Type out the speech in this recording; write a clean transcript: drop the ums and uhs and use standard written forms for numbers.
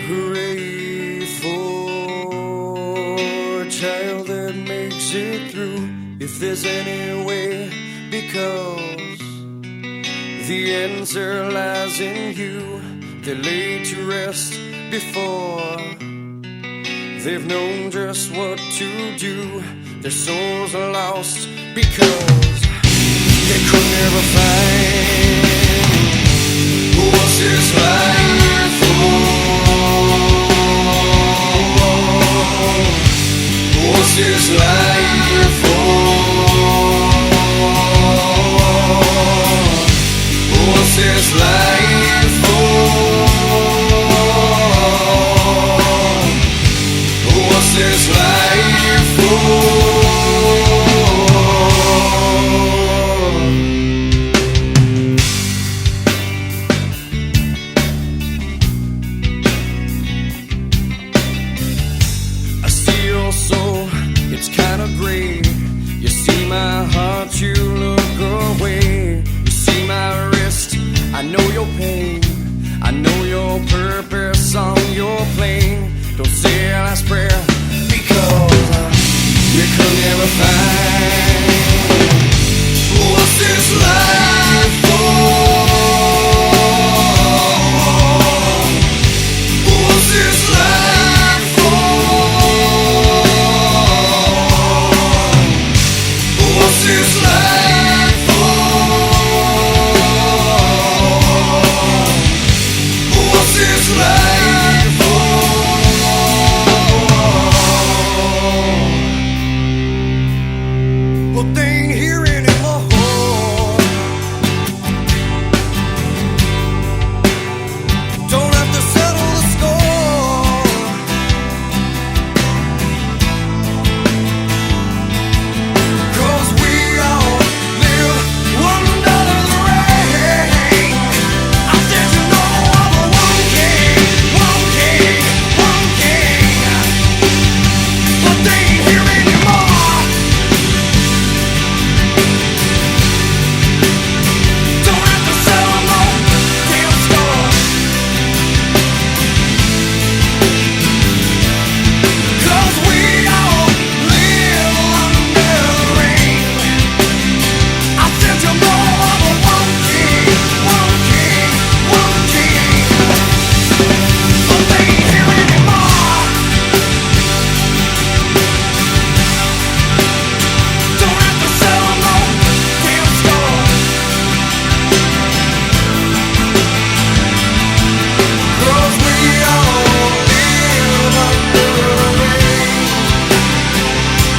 Hooray for a child that makes it through, if there's any way, because the answer lies in you. They're laid to rest before they've known just what to do. Their souls are lost because they could never find what's this life for. What's this life?